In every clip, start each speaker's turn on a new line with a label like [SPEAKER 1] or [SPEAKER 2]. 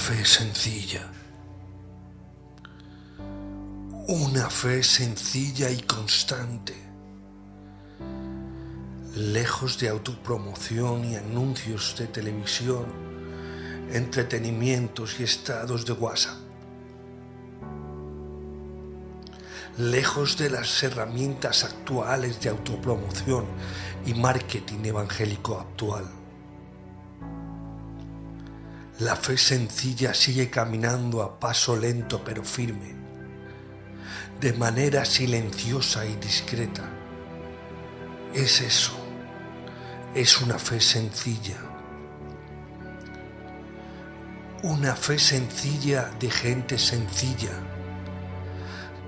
[SPEAKER 1] fe sencilla. Una fe sencilla y constante. Lejos de autopromoción y anuncios de televisión, entretenimientos y estados de WhatsApp. Lejos de las herramientas actuales de autopromoción y marketing evangélico actual. La fe sencilla sigue caminando a paso lento pero firme, de manera silenciosa y discreta. Es eso, es una fe sencilla. Una fe sencilla de gente sencilla,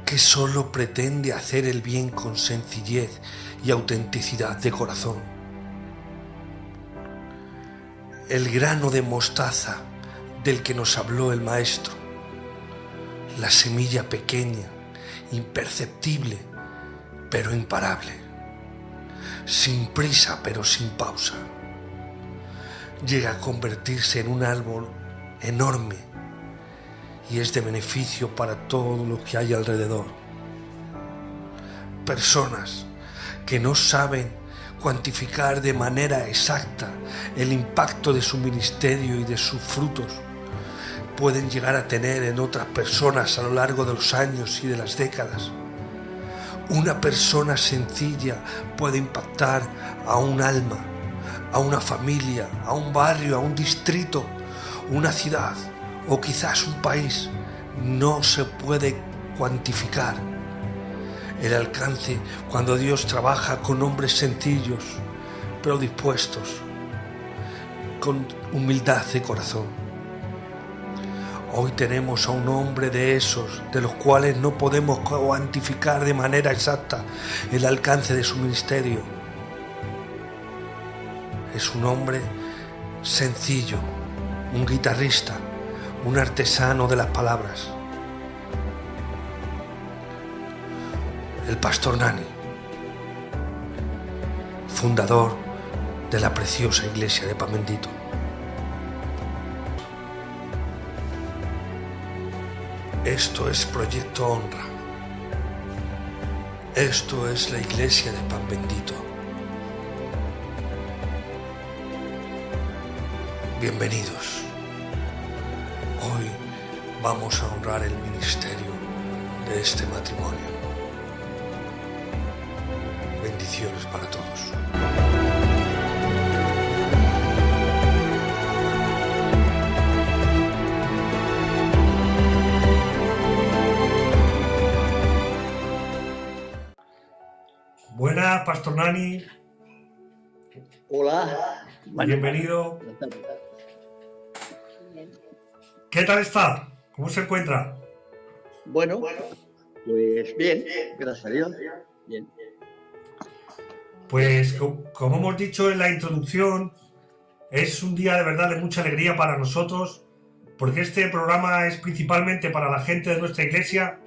[SPEAKER 1] que solo pretende hacer el bien con sencillez y autenticidad de corazón. El grano de mostaza del que nos habló el Maestro, la semilla pequeña, imperceptible, pero imparable, sin prisa pero sin pausa, llega a convertirse en un árbol enorme y es de beneficio para todo lo que hay alrededor. Personas que no saben cuantificar de manera exacta el impacto de su ministerio y de sus frutos pueden llegar a tener en otras personas a lo largo de los años y de las décadas. Una persona sencilla puede impactar a un alma, a una familia, a un barrio, a un distrito, una ciudad o quizás un país. No se puede cuantificar el alcance cuando Dios trabaja con hombres sencillos, pero dispuestos, con humildad de corazón. Hoy tenemos a un hombre de esos, de los cuales no podemos cuantificar de manera exacta el alcance de su ministerio. Es un hombre sencillo, un guitarrista, un artesano de las palabras. El pastor Nani, fundador de la preciosa iglesia de Pan Bendito. Esto es Proyecto Honra. Esto es la iglesia de Pan Bendito. Bienvenidos. Hoy vamos a honrar el ministerio de este matrimonio. Bendiciones para todos. Buenas, Pastor Nani.
[SPEAKER 2] Hola.
[SPEAKER 1] Bienvenido. ¿Qué tal está? ¿Cómo se encuentra?
[SPEAKER 2] Bueno, pues bien, gracias a Dios. Bien.
[SPEAKER 1] Pues como hemos dicho en la introducción, es un día de verdad de mucha alegría para nosotros, porque este programa es principalmente para la gente de nuestra iglesia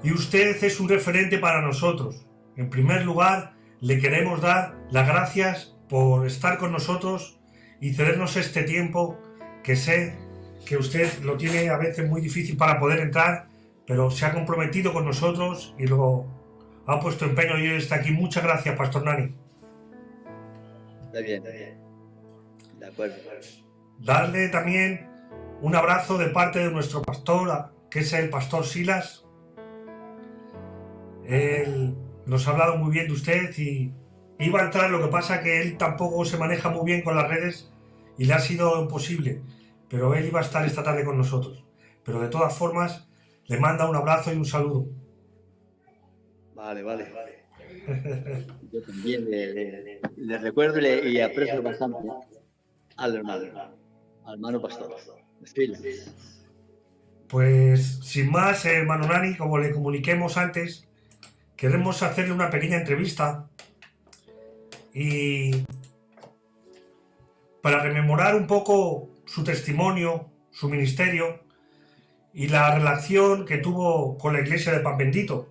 [SPEAKER 1] y usted es un referente para nosotros. En primer lugar, le queremos dar las gracias por estar con nosotros y cedernos este tiempo, que sé que usted lo tiene a veces muy difícil para poder entrar, pero se ha comprometido con nosotros y lo ha puesto empeño y hoy está aquí. Muchas gracias, Pastor Nani.
[SPEAKER 2] Está bien. De acuerdo.
[SPEAKER 1] Darle también un abrazo de parte de nuestro pastor, que es el pastor Silas. Él nos ha hablado muy bien de usted y iba a entrar, lo que pasa que él tampoco se maneja muy bien con las redes y le ha sido imposible, pero él iba a estar esta tarde con nosotros. Pero de todas formas, le manda un abrazo y un saludo.
[SPEAKER 2] Vale. Yo también le recuerdo y aprecio bastante al hermano pastor.
[SPEAKER 1] Pues sin más, hermano Nani, como le comuniquemos antes, queremos hacerle una pequeña entrevista y para rememorar un poco su testimonio, su ministerio y la relación que tuvo con la iglesia de Pan Bendito.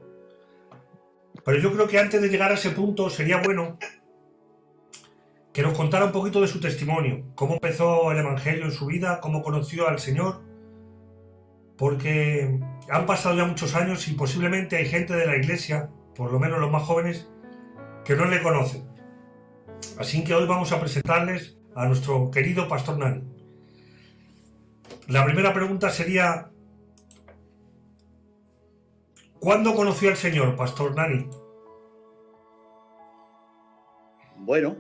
[SPEAKER 1] Pero yo creo que antes de llegar a ese punto sería bueno que nos contara un poquito de su testimonio, cómo empezó el Evangelio en su vida, cómo conoció al Señor, porque han pasado ya muchos años y posiblemente hay gente de la iglesia, por lo menos los más jóvenes, que no le conocen. Así que hoy vamos a presentarles a nuestro querido Pastor Nani. La primera pregunta sería: ¿cuándo conoció al Señor, Pastor Nani?
[SPEAKER 2] Bueno,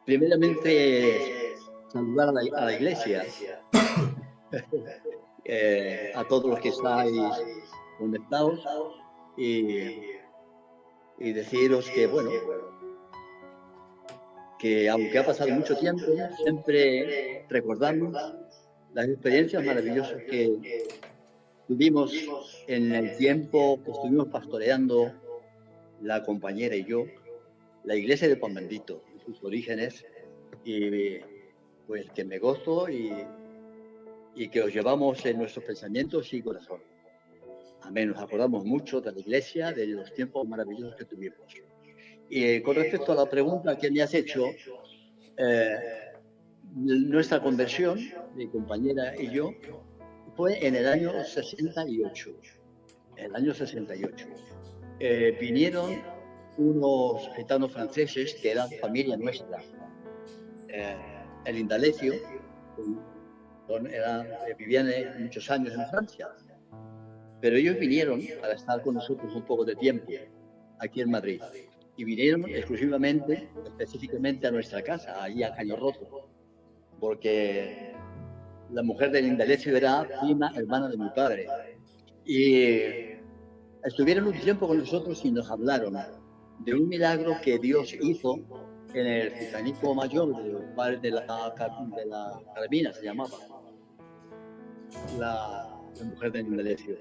[SPEAKER 2] primeramente saludar a la iglesia, a todos los que estáis conectados y deciros que, bueno, que aunque ha pasado mucho tiempo, siempre recordamos las experiencias maravillosas que tuvimos en el tiempo que estuvimos pastoreando la compañera y yo, la iglesia de Pan Bendito, en sus orígenes, y pues que me gozo y que os llevamos en nuestros pensamientos y corazón. Amén, nos acordamos mucho de la iglesia, de los tiempos maravillosos que tuvimos. Y con respecto a la pregunta que me has hecho, nuestra conversión, mi compañera y yo, fue en el año 68. El año 68. Vinieron unos gitanos franceses que eran familia nuestra. El Indalecio, vivían muchos años en Francia, pero ellos vinieron para estar con nosotros un poco de tiempo aquí en Madrid, y vinieron exclusivamente, específicamente a nuestra casa, allí a Caño Roto, porque la mujer del Indalecio era prima hermana de mi padre, y estuvieron un tiempo con nosotros y nos hablaron de un milagro que Dios hizo en el Gitanico Mayor de la Carmina, se llamaba la mujer del Indalecio.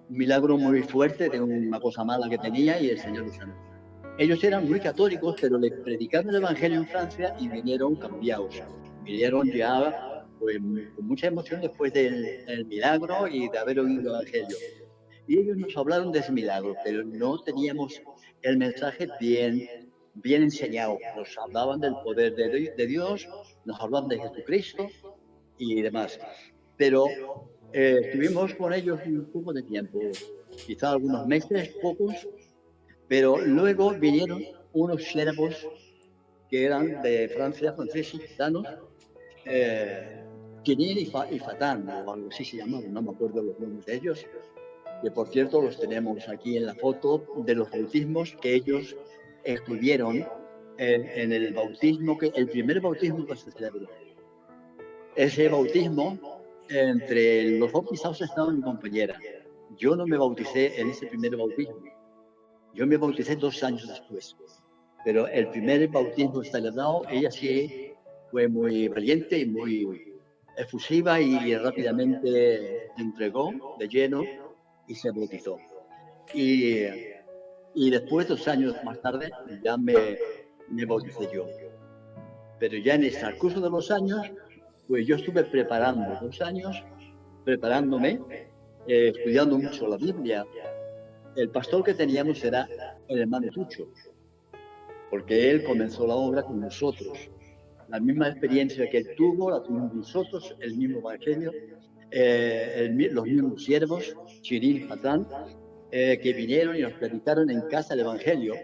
[SPEAKER 2] Un milagro muy fuerte de una cosa mala que tenía, y el Señor lo sanó. Ellos eran muy católicos, pero le predicaron el Evangelio en Francia y vinieron cambiados. Vinieron ya pues, con mucha emoción después del milagro y de haber oído el Evangelio. Y ellos nos hablaron de ese milagro, pero no teníamos el mensaje bien enseñado. Nos hablaban del poder de Dios, nos hablaban de Jesucristo y demás. Pero estuvimos con ellos un poco de tiempo, quizá algunos meses, pocos, pero luego vinieron unos siervos que eran de Francia, franceses, gitanos, Quinil y Fatán, o algo así se llamaban, no me acuerdo los nombres de ellos, que por cierto los tenemos aquí en la foto de los bautismos que ellos estuvieron en el bautismo, el primer bautismo que se celebró. Ese bautismo, entre los bautizados estaba mi compañera. Yo no me bauticé en ese primer bautismo. Yo me bauticé 2 años después. Pero el primer bautismo celebrado, ella sí fue muy valiente y muy efusiva y rápidamente se entregó de lleno y se bautizó. Y después, 2 años más tarde, ya me bauticé yo. Pero ya en el transcurso de los años, pues yo estuve preparando 2 años, preparándome, estudiando mucho la Biblia. El pastor que teníamos era el hermano Tucho, porque él comenzó la obra con nosotros. La misma experiencia que él tuvo, la tuvimos nosotros, el mismo evangelio, los mismos siervos, Chiril, Fatán, que vinieron y nos predicaron en casa el evangelio.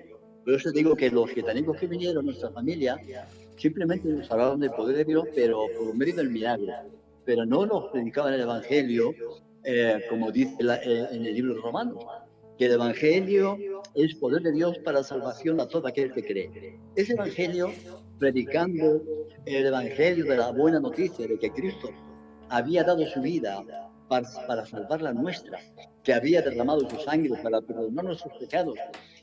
[SPEAKER 2] Por eso digo que los gitanicos que vinieron, nuestra familia, simplemente nos hablaban del poder de Dios, pero por medio del milagro. Pero no nos predicaban el evangelio, como dice en el libro de Romanos, que el evangelio es poder de Dios para salvación a todo aquel que cree. Ese evangelio, predicando el evangelio de la buena noticia de que Cristo había dado su vida para salvar la nuestra, que había derramado su sangre para perdonar nuestros pecados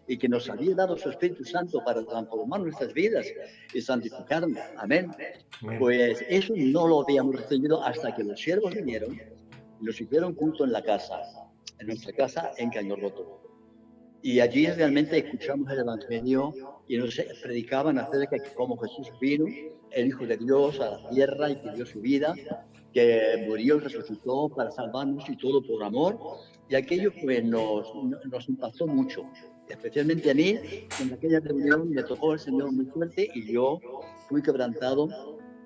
[SPEAKER 2] y que nos había dado su Espíritu Santo para transformar nuestras vidas y santificarnos. Amén. Pues eso no lo habíamos recibido hasta que los siervos vinieron y nos hicieron culto en la casa, en nuestra casa en Caño Roto. Y allí realmente escuchamos el Evangelio y nos predicaban acerca de cómo Jesús vino, el Hijo de Dios, a la tierra y que dio su vida, que murió y resucitó para salvarnos y todo por amor. Y aquello pues nos impactó mucho. Especialmente a mí, en aquella reunión me tocó el Señor muy fuerte y yo fui quebrantado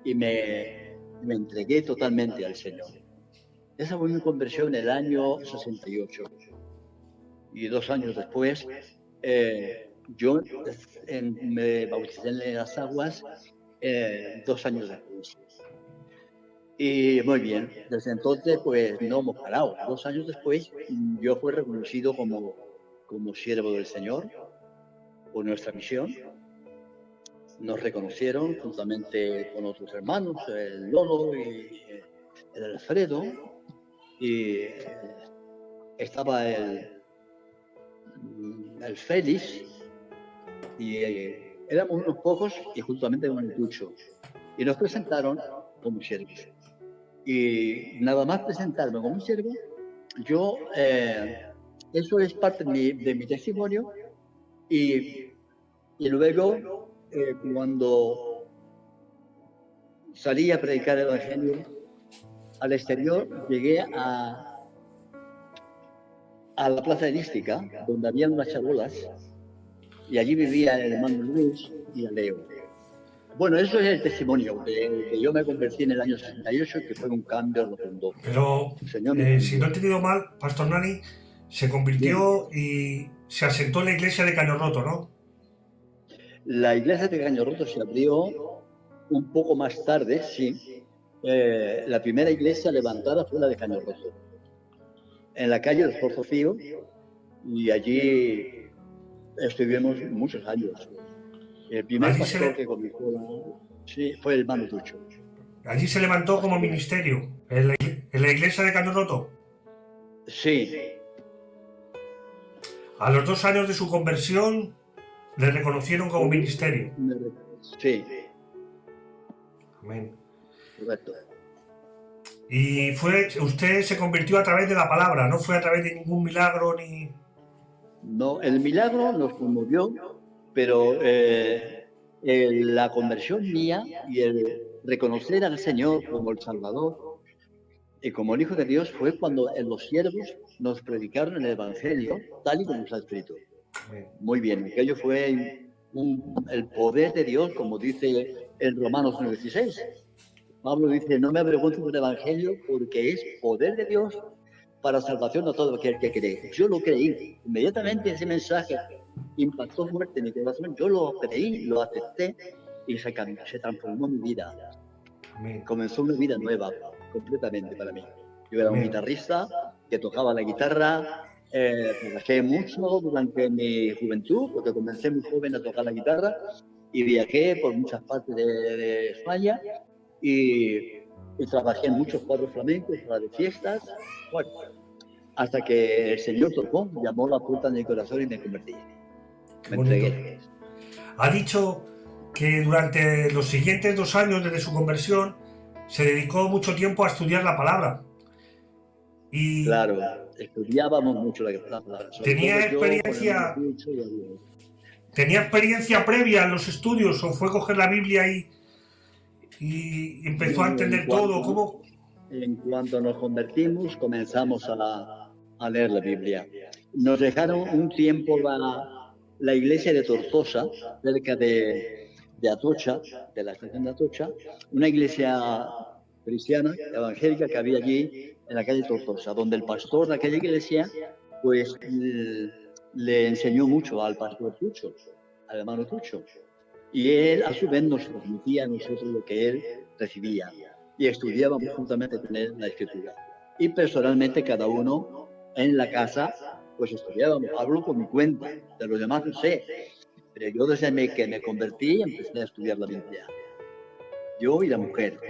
[SPEAKER 2] y me entregué totalmente al Señor. Esa fue mi conversión en el año 68. Y 2 años después, yo me bauticé en las aguas 2 años después. Y muy bien, desde entonces pues no hemos parado. 2 años después yo fui reconocido como siervo del Señor por nuestra misión. Nos reconocieron juntamente con otros hermanos, el Lolo y el Alfredo, y estaba el Félix, y éramos unos pocos y juntamente con el Tucho. Y nos presentaron como siervos. Y nada más presentarme como siervo, yo, eso es parte de mi testimonio. Y luego, cuando salí a predicar el Evangelio al exterior, llegué a la plaza elística, donde había unas chabolas, y allí vivía el hermano Luis y el Leo. Bueno, eso es el testimonio de que yo me convertí en el año 68, que fue un cambio rotundo.
[SPEAKER 1] Pero,
[SPEAKER 2] Señor,
[SPEAKER 1] si no he entendido mal, Pastor Nani se convirtió y se asentó en la iglesia de Caño Roto, ¿no?
[SPEAKER 2] La iglesia de Caño Roto se abrió un poco más tarde, sí. La primera iglesia levantada fue la de Caño Roto, en la calle del Esforzo Fío, y allí estuvimos muchos años. El primer
[SPEAKER 1] Allí
[SPEAKER 2] pastor que comenzó sí, fue el hermano Tucho.
[SPEAKER 1] allí se levantó como ministerio, en la iglesia de Caño Roto.
[SPEAKER 2] Sí,
[SPEAKER 1] A los 2 años de su conversión, le reconocieron como ministerio.
[SPEAKER 2] sí,
[SPEAKER 1] Amén.
[SPEAKER 2] correcto.
[SPEAKER 1] Y usted se convirtió a través de la palabra, no fue a través de ningún milagro ni...
[SPEAKER 2] No, el milagro nos conmovió, pero la conversión mía y el reconocer al Señor como el Salvador y como el Hijo de Dios fue cuando los siervos nos predicaron el Evangelio tal y como está escrito.
[SPEAKER 1] Amén.
[SPEAKER 2] Muy bien, aquello fue el poder de Dios, como dice en Romanos 9:16. Pablo dice, no me avergüenzo del Evangelio porque es poder de Dios para salvación a todo aquel que cree. Yo lo creí. Inmediatamente ese mensaje impactó fuerte en mi corazón. Yo lo creí, lo acepté y se transformó mi vida.
[SPEAKER 1] Amén.
[SPEAKER 2] Comenzó una vida nueva, completamente para mí. Yo era un guitarrista que tocaba la guitarra. Trabajé mucho durante mi juventud, porque comencé muy joven a tocar la guitarra y viajé por muchas partes de España y trabajé en muchos cuadros flamencos, para de fiestas, bueno, hasta que el Señor tocó, llamó la puerta de mi corazón y me convertí.
[SPEAKER 1] Qué
[SPEAKER 2] Me
[SPEAKER 1] bonito.
[SPEAKER 2] entregué.
[SPEAKER 1] Ha dicho que durante los siguientes 2 años desde su conversión se dedicó mucho tiempo a estudiar la palabra. Y
[SPEAKER 2] claro, estudiábamos mucho la palabra.
[SPEAKER 1] ¿Tenía experiencia previa en los estudios o fue coger la Biblia y empezó a entender todo? ¿Cómo?
[SPEAKER 2] En cuanto nos convertimos, comenzamos a leer la Biblia. Nos dejaron un tiempo la iglesia de Tortosa, cerca de Atocha, de la estación de Atocha, una iglesia cristiana, evangélica, que había allí en la calle Tortosa, donde el pastor de aquella iglesia, pues, le enseñó mucho al pastor Tucho, al hermano Tucho. Y él, a su vez, nos transmitía a nosotros lo que él recibía. Y estudiábamos juntamente con él la escritura. Y personalmente, cada uno en la casa, pues estudiábamos. Hablo por mi cuenta, de los demás no sé. Pero yo desde que me convertí empecé a estudiar la Biblia. Yo y la mujer.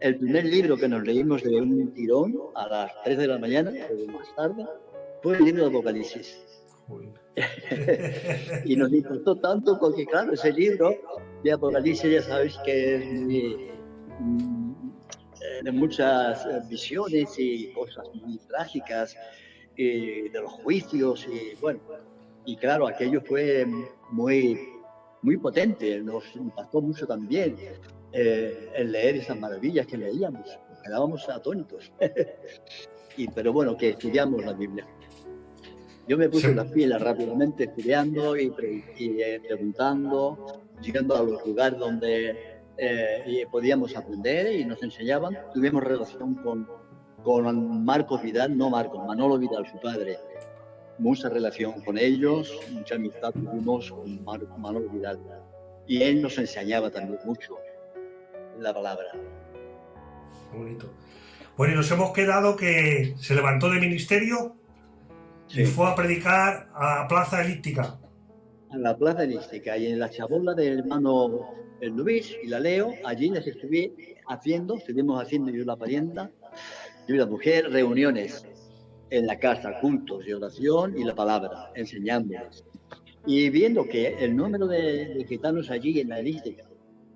[SPEAKER 2] El primer libro que nos leímos de un tirón a las 3 de la mañana, o más tarde, fue el libro de Apocalipsis. Y nos impactó tanto porque, claro, ese libro de Apocalipsis ya sabéis que es de muchas visiones y cosas muy trágicas, de los juicios y bueno, y claro, aquello fue muy, muy potente, nos impactó mucho también el leer esas maravillas que leíamos, quedábamos atónitos. Pero bueno, que estudiamos la Biblia. Yo me puse
[SPEAKER 1] Sí.
[SPEAKER 2] las pilas rápidamente, estudiando y preguntando, llegando a los lugares donde podíamos aprender y nos enseñaban. Tuvimos relación con Marcos Vidal, no Marcos, Manolo Vidal, su padre. Mucha relación con ellos, mucha amistad tuvimos con Manolo Vidal. Y él nos enseñaba también mucho la palabra.
[SPEAKER 1] Qué bonito. Bueno, y nos hemos quedado que se levantó de ministerio y
[SPEAKER 2] Sí.
[SPEAKER 1] fue a predicar a Plaza Elíptica.
[SPEAKER 2] En la plaza elíptica y en la chabola del hermano el Luis y la Leo, allí les estuvimos haciendo yo la parienta, yo y la mujer, reuniones en la casa, cultos de oración y la palabra, enseñándoles. Y viendo que el número de gitanos allí en la elíptica,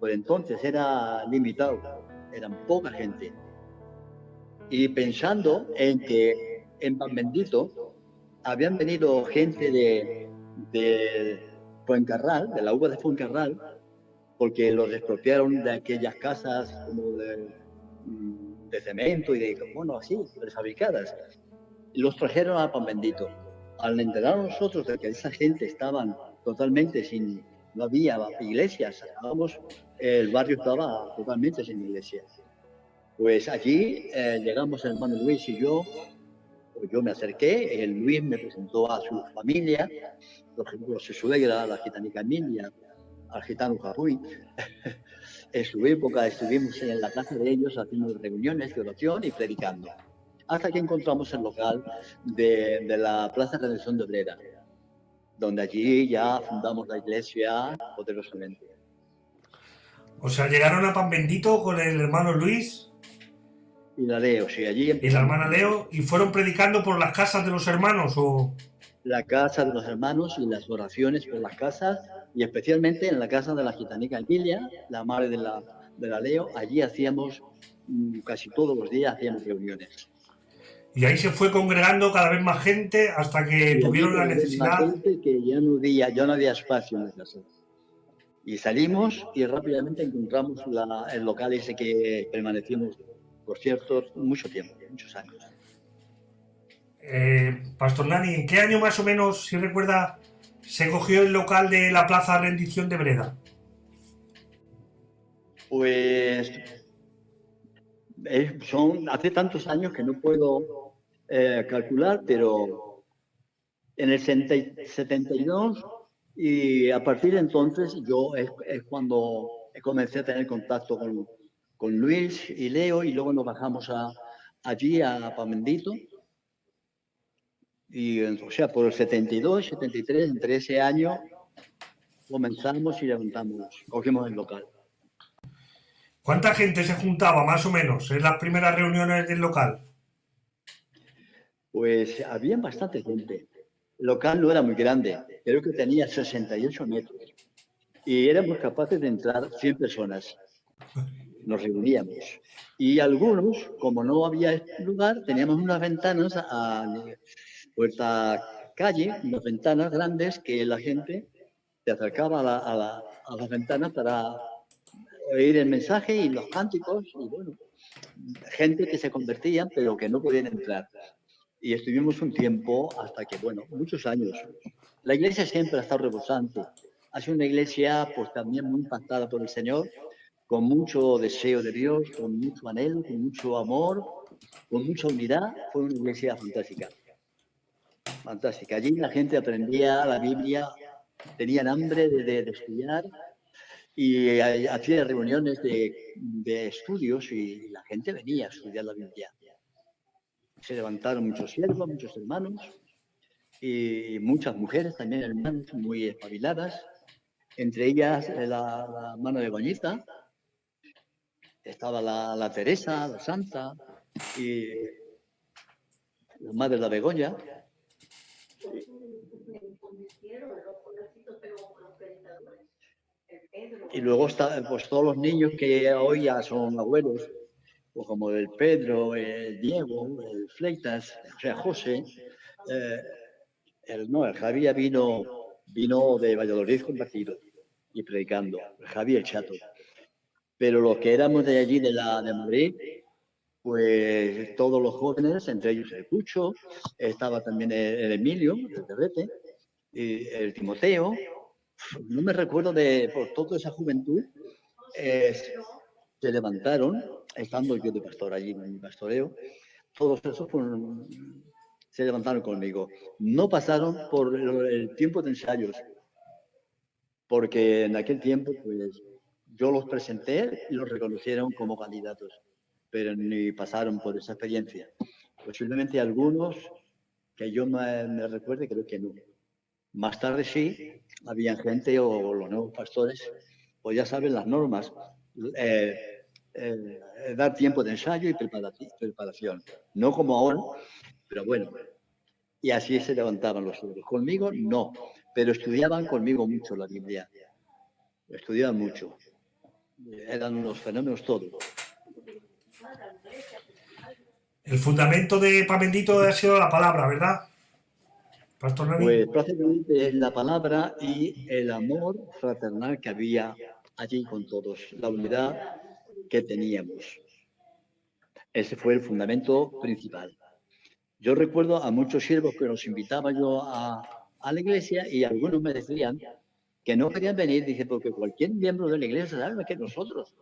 [SPEAKER 2] por entonces era limitado, eran poca gente. Y pensando en que en Pan Bendito habían venido gente de Fuencarral, de la uva de Fuencarral, porque los expropiaron de aquellas casas como de cemento y de, bueno, así, prefabricadas. Y los trajeron a Pan Bendito. Al enterarnos nosotros de que esa gente estaban totalmente sin, no había iglesias, el barrio estaba totalmente sin iglesias. Pues allí llegamos el hermano Luis y yo me acerqué, el Luis me presentó a su familia, su suegra, la gitanica Emilia, al gitano Japuy. En su época estuvimos en la casa de ellos haciendo reuniones de oración y predicando, hasta que encontramos el local de la Plaza Redención de Breda, donde allí ya fundamos la iglesia poderosamente.
[SPEAKER 1] O sea, llegaron a Pan Bendito con el hermano Luis
[SPEAKER 2] Y la Leo, sí, allí
[SPEAKER 1] y la
[SPEAKER 2] empezamos.
[SPEAKER 1] hermana Leo y fueron predicando por las casas de los hermanos o...
[SPEAKER 2] La casa de los hermanos y las oraciones por las casas, y especialmente en la casa de la gitanica Emilia, la madre de la Leo. Allí hacíamos, casi todos los días hacíamos reuniones.
[SPEAKER 1] Y ahí se fue congregando cada vez más gente hasta que
[SPEAKER 2] Y allí
[SPEAKER 1] tuvieron la
[SPEAKER 2] cada vez más
[SPEAKER 1] necesidad.
[SPEAKER 2] gente que ya no había espacio en la casa. Y salimos y rápidamente encontramos el local ese que permanecimos, por cierto, mucho tiempo, muchos años.
[SPEAKER 1] Pastor Nani, ¿en qué año más o menos, si recuerda, se cogió el local de la Plaza Rendición de Breda?
[SPEAKER 2] Pues son hace tantos años que no puedo calcular, pero en el 72 y a partir de entonces yo es cuando comencé a tener contacto con Luis y Leo, y luego nos bajamos allí a Pan Bendito. Y, o sea, por el 72, 73, entre ese año comenzamos y cogimos el local.
[SPEAKER 1] ¿Cuánta gente se juntaba más o menos en las primeras reuniones del local?
[SPEAKER 2] Pues había bastante gente. El local no era muy grande, creo que tenía 68 metros. Y éramos capaces de entrar 100 personas. Nos reuníamos. Y algunos, como no había lugar, teníamos unas ventanas a puerta calle, unas ventanas grandes que la gente se acercaba a las ventanas para oír el mensaje y los cánticos, y bueno, gente que se convertían pero que no podían entrar. Y estuvimos un tiempo hasta que, bueno, muchos años. La iglesia siempre ha estado rebosante. Ha sido una iglesia pues también muy impactada por el Señor, con mucho deseo de Dios, con mucho anhelo, con mucho amor, con mucha unidad. Fue una iglesia fantástica. Fantástica. Allí la gente aprendía la Biblia, tenían hambre de estudiar, y hacía reuniones de estudios y la gente venía a estudiar la Biblia. Se levantaron muchos siervos, muchos hermanos y muchas mujeres también, hermanas muy espabiladas, entre ellas la hermana de Bañiza, estaba la Teresa, la Santa y la madre de la Begoña. Y luego pues todos los niños que hoy ya son abuelos, pues como el Pedro, el Diego, el Fleitas, o sea, José, el Javier vino de Valladolid convertido y predicando, el Javier Chato. Pero los que éramos de allí, de Madrid, pues todos los jóvenes, entre ellos el Cucho, estaba también el Emilio, el Terrete, y el Timoteo. No me recuerdo por toda esa juventud, se levantaron, estando yo de pastor allí en mi pastoreo, todos esos se levantaron conmigo. No pasaron por el tiempo de ensayos, porque en aquel tiempo pues yo los presenté y los reconocieron como candidatos, pero ni pasaron por esa experiencia. Posiblemente algunos que yo me recuerde, creo que no. Más tarde sí, había gente o los nuevos pastores, pues ya saben las normas, dar tiempo de ensayo y preparación. No como ahora, pero bueno. Y así se levantaban los siervos. Conmigo no, pero estudiaban conmigo mucho la Biblia. Estudiaban mucho. Eran unos fenómenos todos.
[SPEAKER 1] El fundamento de Pan Bendito ha sido la palabra, ¿verdad, Pastor Nani?
[SPEAKER 2] Pues prácticamente es la palabra y el amor fraternal que había allí con todos, la unidad que teníamos. Ese fue el fundamento principal. Yo recuerdo a muchos siervos que los invitaba yo a la iglesia y algunos me decían que no querían venir, dice, porque cualquier miembro de la iglesia sabe más que nosotros.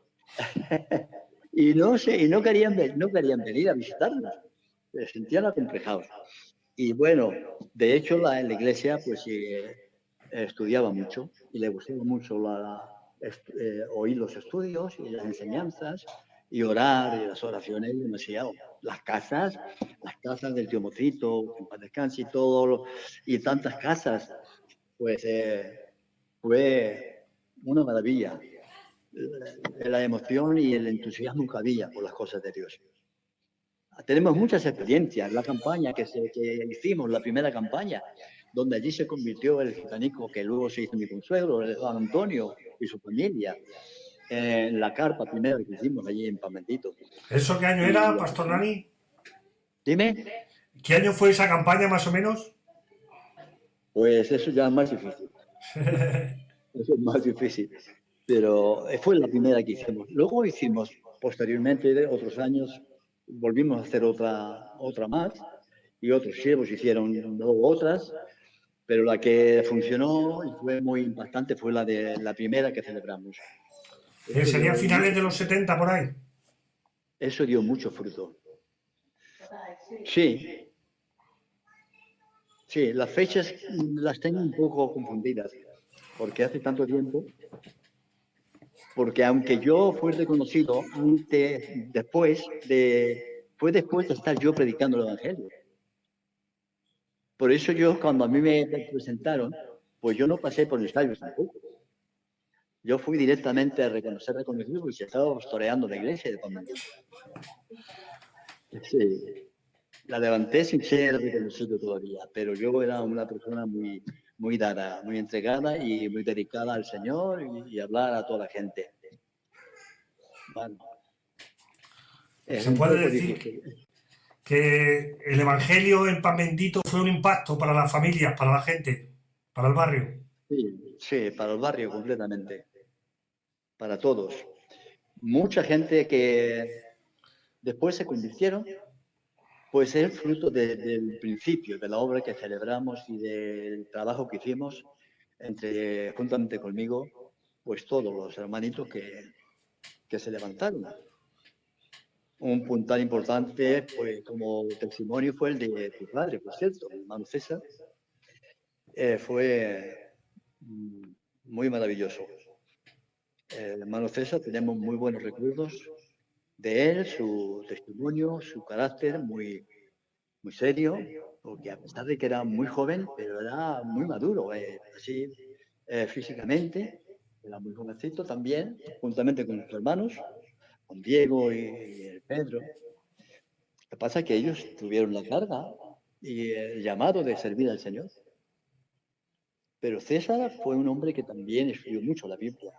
[SPEAKER 2] y no querían venir a visitarnos. Se sentían acomplejados. Y bueno, de hecho la iglesia pues estudiaba mucho y le gustaba mucho oír los estudios y las enseñanzas y orar y las oraciones demasiado. Las casas del tío Mocito, en paz descanse y todo, y tantas casas, pues fue una maravilla la emoción y el entusiasmo que había por las cosas de Dios. Tenemos muchas experiencias. La campaña que hicimos, la primera campaña, donde allí se convirtió el gitanico que luego se hizo mi consuegro, el Juan Antonio y su familia, en la carpa primera que hicimos allí en Pan Bendito.
[SPEAKER 1] ¿Eso qué año era, Pastor Nani?
[SPEAKER 2] Dime.
[SPEAKER 1] ¿Qué año fue esa campaña, más o menos?
[SPEAKER 2] Pues eso ya es más difícil. Eso es más difícil. Pero fue la primera que hicimos. Luego hicimos, posteriormente, de otros años, volvimos a hacer otra más, y otros siervos hicieron luego otras, pero la que funcionó y fue muy impactante fue la primera que celebramos.
[SPEAKER 1] ¿Sería finales de los 70 por ahí?
[SPEAKER 2] Eso dio mucho fruto. Sí. Sí, las fechas las tengo un poco confundidas, porque hace tanto tiempo, porque aunque yo fui reconocido fue después de estar yo predicando el Evangelio. Por eso yo, cuando a mí me presentaron, pues yo no pasé por ensayos tampoco. Yo fui directamente a reconocido, porque se estaba pastoreando la iglesia de Pan Bendito. Sí. La levanté sin ser reconocido todavía, pero yo era una persona muy, muy dada, muy entregada y muy dedicada al Señor y hablar a toda la gente. Bueno,
[SPEAKER 1] se puede decir que el Evangelio en Pan Bendito fue un impacto para las familias, para la gente, para el barrio.
[SPEAKER 2] Sí, para el barrio completamente, para todos. Mucha gente que después se convirtieron, pues es fruto del principio, de la obra que celebramos y del trabajo que hicimos juntamente conmigo, pues todos los hermanitos que se levantaron. Un puntal importante, pues como testimonio, fue el de tu padre, por cierto, el hermano César. Fue muy maravilloso. El hermano César, tenemos muy buenos recuerdos de él, su testimonio, su carácter muy, muy serio, porque a pesar de que era muy joven, pero era muy maduro, así físicamente, era muy jovencito también, juntamente con sus hermanos, con Diego y Pedro. Lo que pasa es que ellos tuvieron la carga y el llamado de servir al Señor. Pero César fue un hombre que también estudió mucho la Biblia.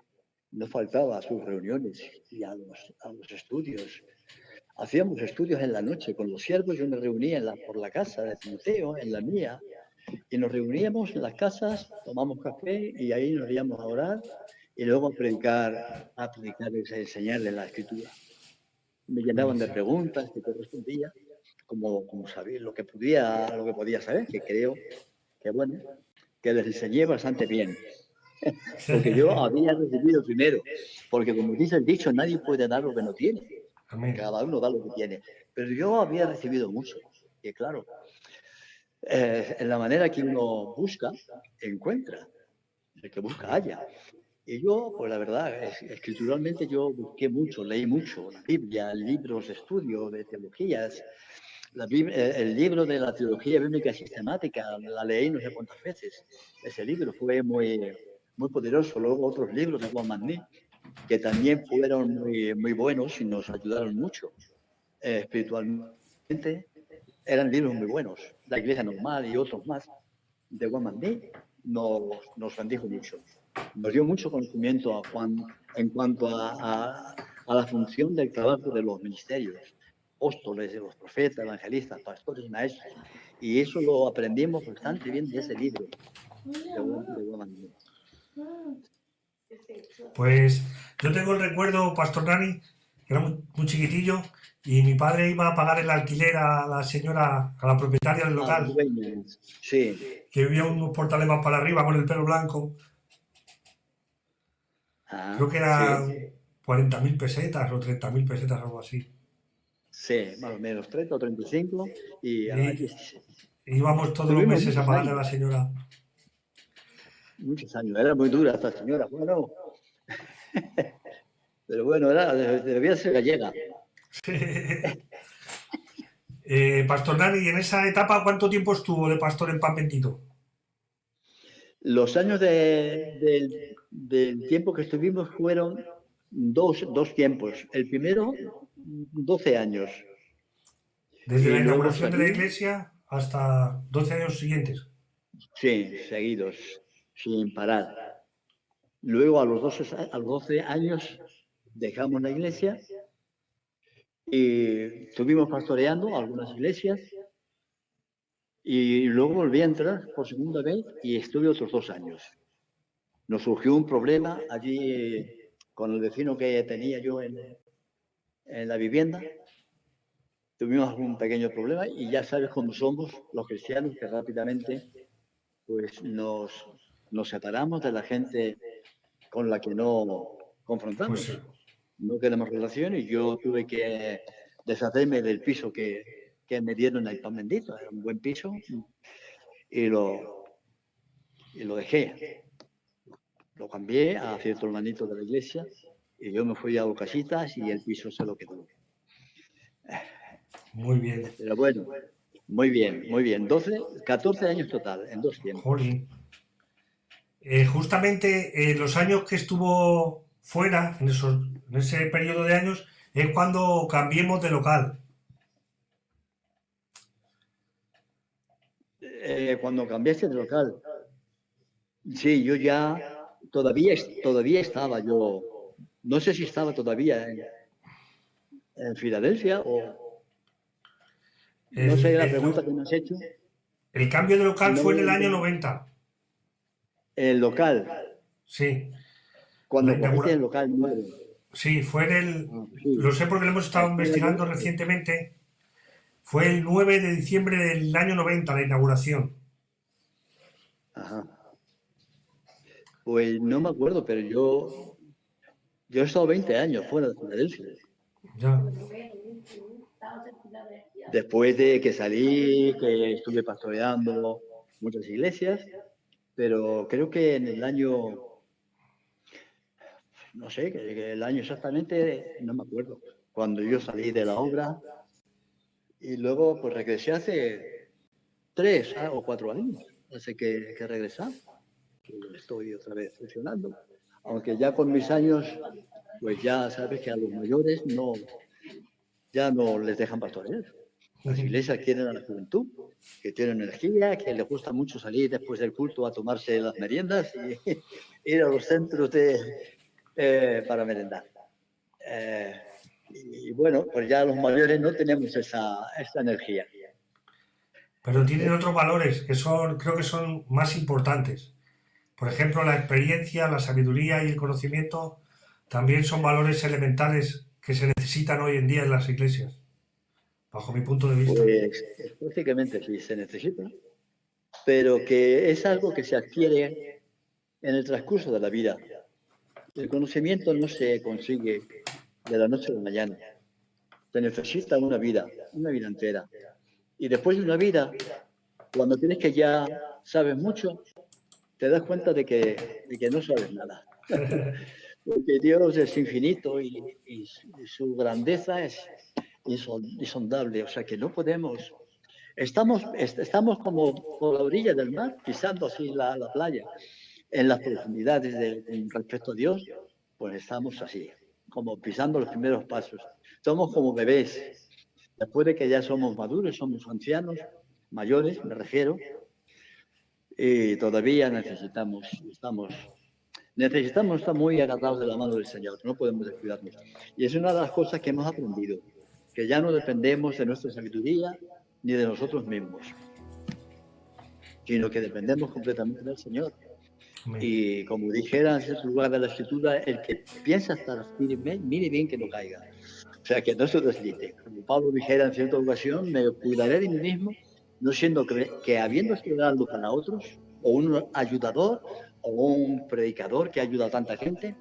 [SPEAKER 2] No faltaba a sus reuniones y a los estudios. Hacíamos estudios en la noche con los siervos. Yo me reunía por la casa de Timoteo, en la mía, y nos reuníamos en las casas, tomamos café y ahí nos íbamos a orar y luego a predicar, a enseñarle la Escritura. me llenaban de preguntas que yo respondía, como sabía lo que podía saber, que creo que bueno, que les enseñé bastante bien. Porque yo había recibido primero, porque como dice el dicho, nadie puede dar lo que no tiene.
[SPEAKER 1] Amén.
[SPEAKER 2] Cada uno da lo que tiene. Pero yo había recibido mucho. Y claro, en la manera que uno busca, encuentra. El que busca, halla. Y yo, pues la verdad, escrituralmente yo busqué mucho, leí mucho. La Biblia, libros de estudio, de teologías. El libro de la teología bíblica sistemática, la leí no sé cuántas veces. Ese libro fue muy, muy poderoso. Luego otros libros de Juan Magní, que también fueron muy, muy buenos y nos ayudaron mucho espiritualmente. Eran libros muy buenos. La Iglesia Normal y otros más de Juan Magní nos bendijo mucho. Nos dio mucho conocimiento a Juan en cuanto a la función del trabajo de los ministerios, apóstoles, de los profetas, evangelistas, pastores, maestros. Y eso lo aprendimos bastante bien de ese libro de Juan Magní.
[SPEAKER 3] Pues yo tengo el recuerdo, Pastor Dani, que era muy chiquitillo, y mi padre iba a pagar el alquiler a la señora, a la propietaria del local,
[SPEAKER 2] sí.
[SPEAKER 3] que vivía unos portales más para arriba con el pelo blanco. Creo que eran 40.000 pesetas o 30.000 pesetas, algo así.
[SPEAKER 2] Sí, más o menos 30 o 35. Y
[SPEAKER 3] íbamos todos los meses a pagarle a la señora.
[SPEAKER 2] Muchos años, era muy dura esta señora. Bueno, pero bueno, debía ser gallega.
[SPEAKER 3] Pastor Dani, ¿y en esa etapa cuánto tiempo estuvo de pastor en Pan Bendito?
[SPEAKER 2] Los años del tiempo que estuvimos fueron dos tiempos. El primero, 12 años.
[SPEAKER 3] Desde la inauguración de la iglesia hasta 12 años siguientes.
[SPEAKER 2] Sí, seguidos, sin parar. Luego a los 12 años dejamos la iglesia y estuvimos pastoreando algunas iglesias y luego volví a entrar por segunda vez y estuve otros 2 años. Nos surgió un problema allí con el vecino que tenía yo en la vivienda. Tuvimos un pequeño problema y ya sabes cómo somos los cristianos, que rápidamente pues nos separamos de la gente con la que no confrontamos.
[SPEAKER 3] Pues,
[SPEAKER 2] no queremos relación y yo tuve que deshacerme del piso que me dieron en el Pan Bendito. Era un buen piso y lo dejé. Lo cambié a cierto hermanito de la iglesia y yo me fui a Bocasitas y el piso se lo quedó.
[SPEAKER 3] Muy bien.
[SPEAKER 2] Pero bueno, muy bien, muy bien. 14 años total, en 2 tiempos.
[SPEAKER 3] Jolín. Justamente los años que estuvo fuera, en ese periodo de años, es cuando cambiemos de local.
[SPEAKER 2] Cuando cambiaste de local, sí, yo ya todavía estaba yo, no sé si estaba todavía en Filadelfia o no sé la pregunta que me has hecho.
[SPEAKER 3] El cambio de local fue en el año 90.
[SPEAKER 2] El local.
[SPEAKER 3] Sí.
[SPEAKER 2] Cuando cogiste el local nuevo.
[SPEAKER 3] Sí, fue en el...
[SPEAKER 2] Sí.
[SPEAKER 3] Lo sé porque lo hemos estado investigando recientemente. Fue el 9 de diciembre del año 90, la inauguración.
[SPEAKER 2] Ajá. Pues no me acuerdo, pero yo he estado 20 años fuera de Filadelfia.
[SPEAKER 3] Ya.
[SPEAKER 2] Después de que salí, que estuve pastoreando muchas iglesias, pero creo que en el año, no sé, que el año exactamente, no me acuerdo, cuando yo salí de la obra y luego pues regresé hace 3 o 4 años, hace que regresé, que estoy otra vez funcionando, aunque ya con mis años, pues ya sabes que a los mayores ya no les dejan pastorear. Las iglesias quieren a la juventud, que tiene energía, que les gusta mucho salir después del culto a tomarse las meriendas y ir a los centros para merendar. Y bueno, pues ya los mayores no tenemos esa energía.
[SPEAKER 3] Pero tienen otros valores que creo que son más importantes. Por ejemplo, la experiencia, la sabiduría y el conocimiento también son valores elementales que se necesitan hoy en día en las iglesias, bajo mi punto de vista.
[SPEAKER 2] Pues prácticamente sí, se necesita, pero que es algo que se adquiere en el transcurso de la vida. El conocimiento no se consigue de la noche a la mañana. Se necesita una vida entera. Y después de una vida, cuando tienes que ya sabes mucho, te das cuenta de que no sabes nada. Porque Dios es infinito y su grandeza es insondable. O sea que no podemos. Estamos como por la orilla del mar, pisando así la playa. En las profundidades con respecto a Dios, pues estamos así, como pisando los primeros pasos. Somos como bebés. Después de que ya somos maduros, somos ancianos, mayores, me refiero, y todavía necesitamos estar muy agarrados de la mano del Señor, no podemos descuidarnos. Y es una de las cosas que hemos aprendido, que ya no dependemos de nuestra sabiduría ni de nosotros mismos, sino que dependemos completamente del Señor.
[SPEAKER 3] Amén.
[SPEAKER 2] Y como dijera en cierto lugar de la Escritura, el que piensa estar firme, mire bien que no caiga. O sea, que no se deslice. Como Pablo dijera en cierta ocasión, me cuidaré de mí mismo, no siendo que habiendo estudiado para otros, o un ayudador, o un predicador que ayuda a tanta gente,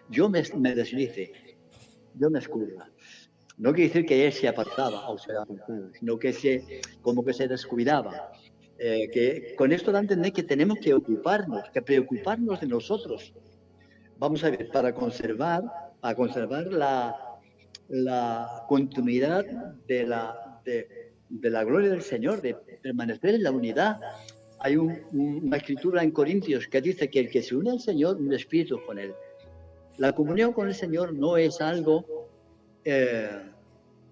[SPEAKER 2] yo me deslice, yo me escurra. No quiere decir que él se apartaba, o sea, sino que como que se descuidaba. Que con esto da a entender que tenemos que preocuparnos de nosotros. Vamos a ver, para conservar la continuidad de la gloria del Señor, de permanecer en la unidad. Hay una escritura en Corintios que dice que el que se une al Señor, un espíritu con él. La comunión con el Señor no es algo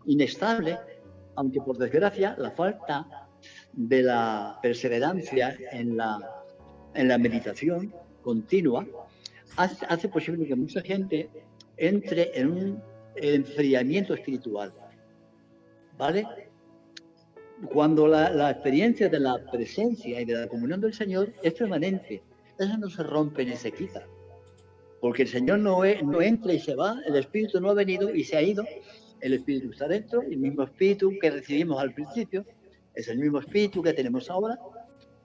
[SPEAKER 2] inestable, aunque por desgracia la falta de la perseverancia en la meditación continua hace posible que mucha gente entre en un enfriamiento espiritual, ¿vale? Cuando la experiencia de la presencia y de la comunión del Señor es permanente, eso no se rompe ni se quita, porque el Señor no entra y se va, el Espíritu no ha venido y se ha ido, el Espíritu está dentro, el mismo Espíritu que recibimos al principio, es el mismo Espíritu que tenemos ahora,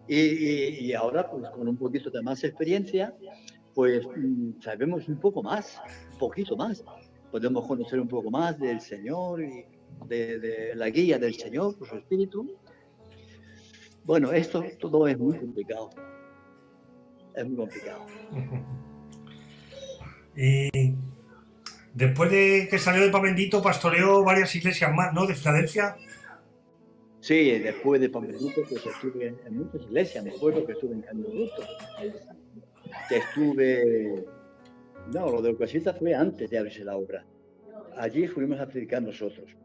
[SPEAKER 2] y ahora pues con un poquito de más experiencia, pues sabemos un poquito más, podemos conocer un poco más del Señor y de la guía del Señor por su Espíritu. Bueno, esto todo es muy complicado,
[SPEAKER 3] Y después de que salió de Pan Bendito, pastoreó varias iglesias más, ¿no? De Filadelfia.
[SPEAKER 2] Sí, después de Pan Bendito, pues estuve en muchas iglesias. Me acuerdo que estuve en Camino Ruto, lo de Casitas fue antes de abrirse la obra. Allí fuimos a predicar nosotros.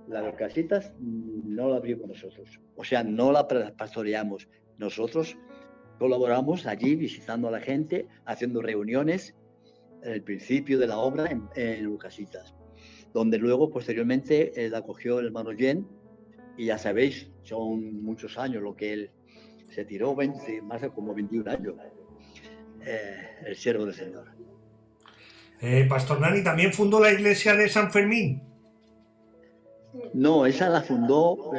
[SPEAKER 2] La de Casitas no la abrimos nosotros, o sea, no la pastoreamos. Nosotros colaboramos allí visitando a la gente, haciendo reuniones en el principio de la obra en Casitas, donde luego posteriormente la acogió el hermano Jen, y ya sabéis, son muchos años lo que él se tiró, más de como 21 años, el siervo del Señor.
[SPEAKER 3] Pastor Nani también fundó la iglesia de San Fermín.
[SPEAKER 2] No, esa la fundó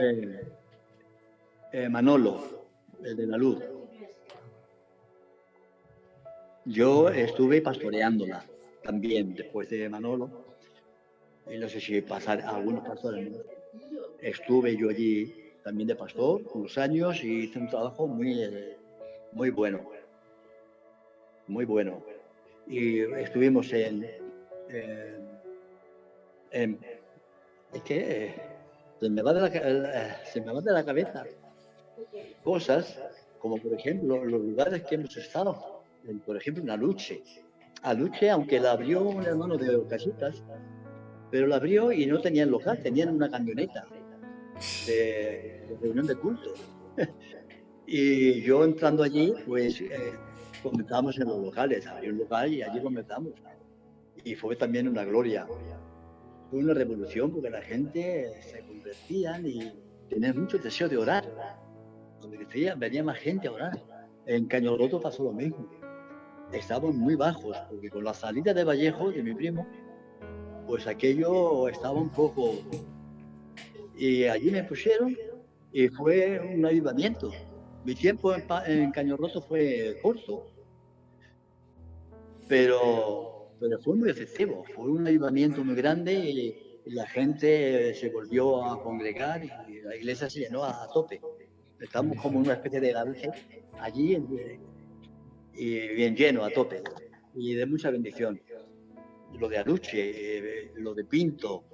[SPEAKER 2] Manolo, el de la Luz. Yo estuve pastoreándola también después de Manolo, y no sé si algunos pastores, ¿no? Estuve yo allí también de pastor unos años y hice un trabajo muy bueno. Y estuvimos es que se me va de la cabeza cosas como, por ejemplo, los lugares que hemos estado. Por ejemplo, en Aluche, aunque la abrió un hermano de Casitas, pero la abrió y no tenían local, tenían una camioneta de reunión de culto. Y yo entrando allí, pues comenzamos en los locales, abrí un local y allí comenzamos. Y fue también una gloria. Fue una revolución porque la gente se convertía y tenía mucho deseo de orar. Donde venía más gente a orar. En Caño Roto pasó lo mismo. Estábamos muy bajos, porque con la salida de Vallejo, de mi primo, pues aquello estaba un poco... Y allí me pusieron y fue un avivamiento. Mi tiempo en Caño Roto fue corto, pero fue muy efectivo. Fue un avivamiento muy grande y la gente se volvió a congregar y la iglesia se llenó a tope. Estamos como en una especie de garage allí y bien lleno, a tope, y de mucha bendición. Lo de Aluche, lo de Pinto,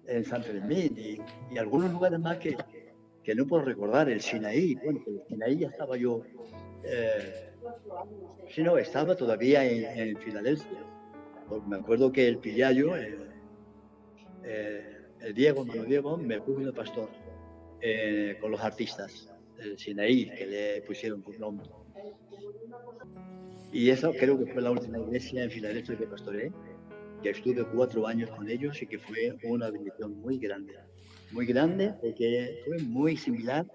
[SPEAKER 2] en San Fermín y algunos lugares más que no puedo recordar, el Sinaí. Bueno, pues el Sinaí ya estaba yo, sí, no, estaba todavía en Filadelfia. Porque me acuerdo que el Pillayo, el Diego, hermano Diego, me puso de pastor con los artistas del Sinaí, que le pusieron por nombre. Y eso creo que fue la última iglesia en Filadelfia que pastoreé, que estuve 4 años con ellos y que fue una bendición muy grande porque fue muy similar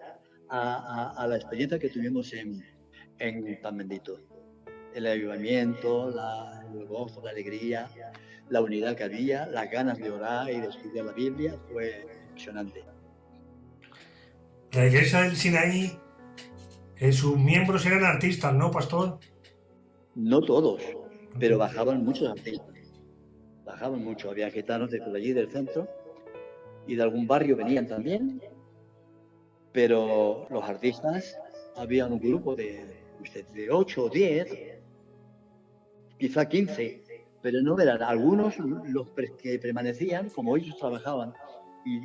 [SPEAKER 2] a la experiencia que tuvimos en Pan Bendito. El avivamiento, el gozo, la alegría, la unidad que había, las ganas de orar y de estudiar la Biblia, fue impresionante.
[SPEAKER 3] La iglesia del Sinaí, sus miembros eran artistas, ¿no, pastor?
[SPEAKER 2] No todos, pero bajaban muchos artistas. Bajaban mucho, había gitanos de por allí del centro y de algún barrio venían también, pero los artistas, había un grupo de 8 o 10, quizá 15, pero no eran algunos los que permanecían, como ellos trabajaban y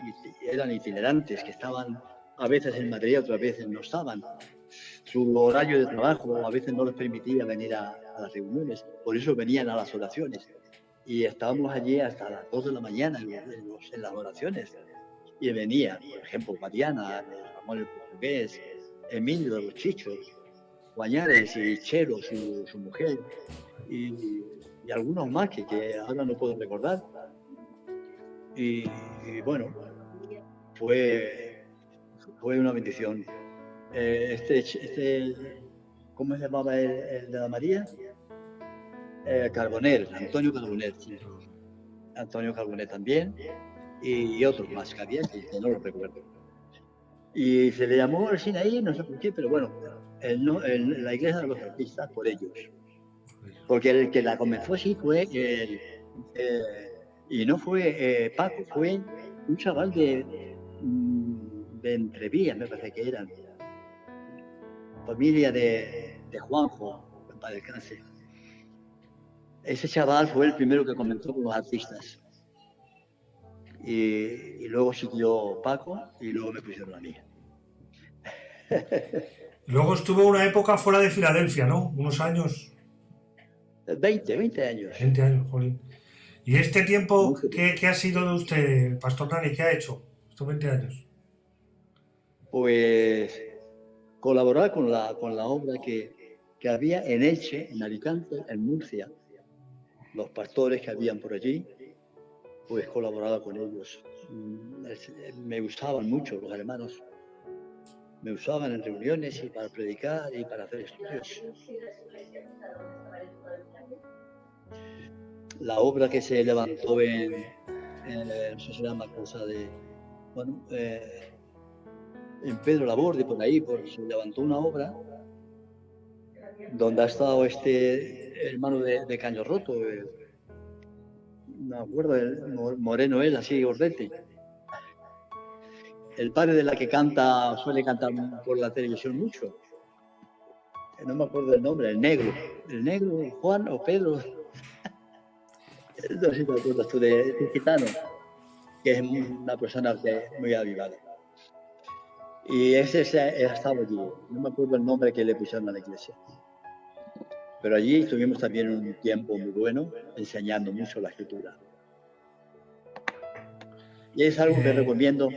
[SPEAKER 2] eran itinerantes, que estaban a veces en Madrid, otras veces no estaban. Su horario de trabajo a veces no les permitía venir a las reuniones, por eso venían a las oraciones. Y estábamos allí hasta las 2 de la mañana en las oraciones. Y venía, por ejemplo, Mariana, Ramón el Portugués, Emilio de los Chichos, Guañares y Chelo, su mujer, y algunos más que ahora no puedo recordar. Y bueno, fue una bendición. ¿Cómo se llamaba el de la María? Carboner, Antonio Carboner, sí. Antonio Carboner también, y otros más que había que no los recuerdo. Y se le llamó el Sinaí, no sé por qué, pero bueno, la iglesia de los artistas por ellos. Porque el que la comenzó sí fue, y no fue Paco, fue un chaval de Entrevías, me parece que eran. Familia de Juanjo, para descanse. Ese chaval fue el primero que comenzó con los artistas. Y luego siguió Paco y luego me pusieron a mí.
[SPEAKER 3] Luego estuvo una época fuera de Filadelfia, ¿no? Unos años.
[SPEAKER 2] 20 años.
[SPEAKER 3] 20 años, jolín. ¿Y este tiempo qué ha sido de usted, Pastor Nani? ¿Qué ha hecho estos 20 años?
[SPEAKER 2] Pues colaborar con la obra que había en Elche, en Alicante, en Murcia. Los pastores que habían por allí, pues colaboraba con ellos. Me usaban mucho los hermanos. Me usaban en reuniones y para predicar y para hacer estudios. La obra que se levantó no sé si se llama cosa de, bueno, en Pedro Laborde, por ahí, se levantó una obra donde ha estado este hermano de Caño Roto, no me acuerdo, el moreno él, así, gordete. El padre de la que suele cantar por la televisión mucho. No me acuerdo del nombre, el negro, Juan o Pedro. No sé si te acuerdas tú de este gitano, que es una persona muy avivada. Y ese estaba allí, no me acuerdo el nombre que le pusieron a la iglesia. Pero allí estuvimos también un tiempo muy bueno, enseñando mucho la escritura. Y es algo que recomiendo,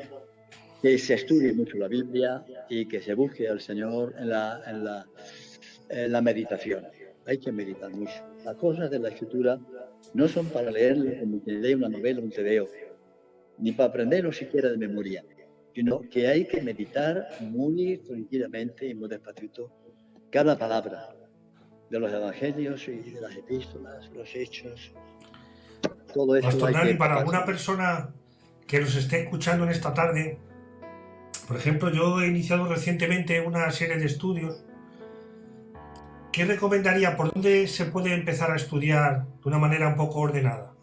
[SPEAKER 2] que se estudie mucho la Biblia y que se busque al Señor en la meditación. Hay que meditar mucho. Las cosas de la escritura no son para leerlo como que lee una novela, un tebeo, ni para aprenderlo siquiera de memoria, sino que hay que meditar muy tranquilamente y muy despacito cada palabra de los evangelios y de las epístolas, los hechos. Todo eso
[SPEAKER 3] Pastor
[SPEAKER 2] hay que
[SPEAKER 3] Dani, para alguna
[SPEAKER 2] empaparse.
[SPEAKER 3] persona que nos esté escuchando en esta tarde, por ejemplo, yo he iniciado recientemente una serie de estudios. ¿Qué recomendaría? ¿Por dónde se puede empezar a estudiar de una manera un poco ordenada?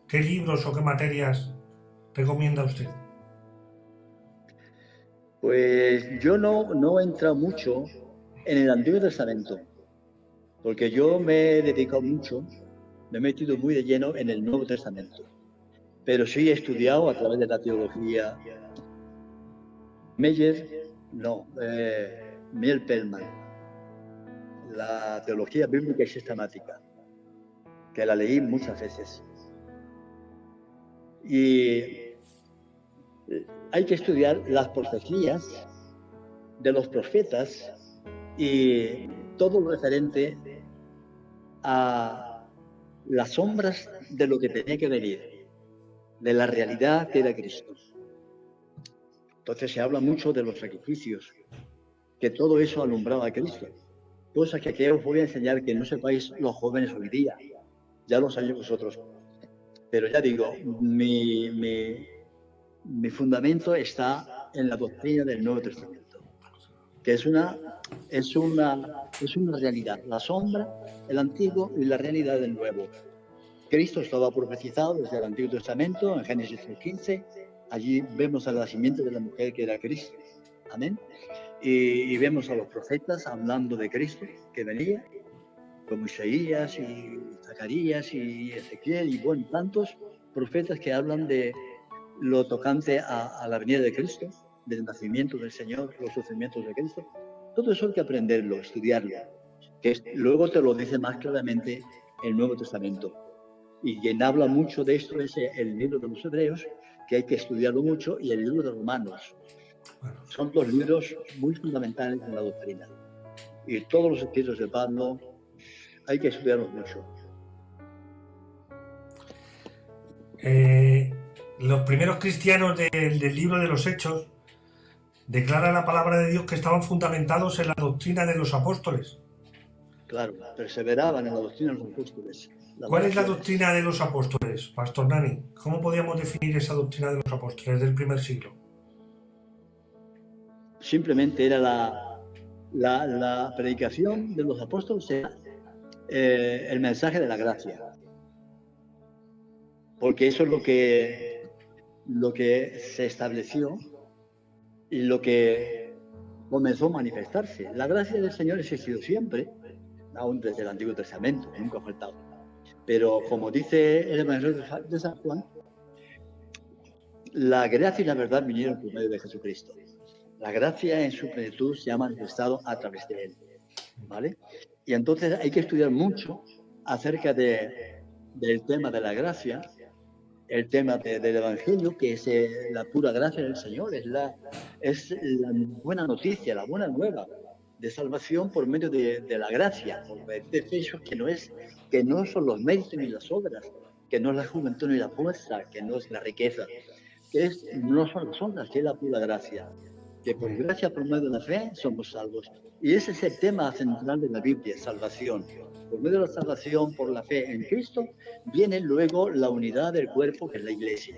[SPEAKER 3] ¿Qué libros o qué materias recomienda usted?
[SPEAKER 2] Pues yo no he entrado mucho en el Antiguo Testamento, porque yo me he dedicado mucho, me he metido muy de lleno en el Nuevo Testamento. Pero sí he estudiado a través de la teología. Miel Pellman, la teología bíblica y sistemática, que la leí muchas veces. Y hay que estudiar las profecías de los profetas y todo lo referente a las sombras de lo que tenía que venir, de la realidad que era Cristo. Entonces se habla mucho de los sacrificios, que todo eso alumbraba a Cristo. Cosas que aquí os voy a enseñar que no sepáis los jóvenes hoy día. Ya lo sabéis vosotros. Pero ya digo, mi fundamento está en la doctrina del Nuevo Testamento, que es una realidad, la sombra, el Antiguo y la realidad del Nuevo. Cristo estaba profetizado desde el Antiguo Testamento, en Génesis 3:15. Allí vemos el nacimiento de la mujer que era Cristo. Amén. Y vemos a los profetas hablando de Cristo que venía, como Isaías y Zacarías y Ezequiel y bueno, tantos profetas que hablan de lo tocante a la venida de Cristo, del nacimiento del Señor, los sufrimientos de Cristo. Todo eso hay que aprenderlo, estudiarlo, que luego te lo dice más claramente el Nuevo Testamento. Y quien habla mucho de esto es el libro de los Hebreos, que hay que estudiarlo mucho, y el libro de Romanos. Son dos libros muy fundamentales en la doctrina. Y todos los escritos de Pablo hay que estudiarlos mucho.
[SPEAKER 3] Los primeros cristianos del libro de los Hechos declaran la palabra de Dios que estaban fundamentados en la doctrina de los apóstoles.
[SPEAKER 2] Claro, perseveraban en la doctrina de los apóstoles.
[SPEAKER 3] ¿Cuál es la doctrina de los apóstoles, Pastor Nani? ¿Cómo podríamos definir esa doctrina de los apóstoles del primer siglo?
[SPEAKER 2] Simplemente era la predicación de los apóstoles, el mensaje de la gracia. Porque eso es lo que se estableció y lo que comenzó a manifestarse. La gracia del Señor ha existido siempre, aún desde el Antiguo Testamento, nunca ha faltado. Pero como dice el Evangelio de San Juan, la gracia y la verdad vinieron por medio de Jesucristo. La gracia en su plenitud se ha manifestado a través de Él, ¿vale? Y entonces hay que estudiar mucho acerca del tema de la gracia, el tema del Evangelio, que es la pura gracia del Señor, es la buena noticia, la buena nueva de salvación por medio de la gracia, por medio de Efesios, que no son los méritos ni las obras, que no es la juventud ni la fuerza, que no es la riqueza, no son las obras, que es la pura gracia, que por gracia, por medio de la fe, somos salvos. Y ese es el tema central de la Biblia, salvación. Por medio de la salvación, por la fe en Cristo, viene luego la unidad del cuerpo, que es la Iglesia.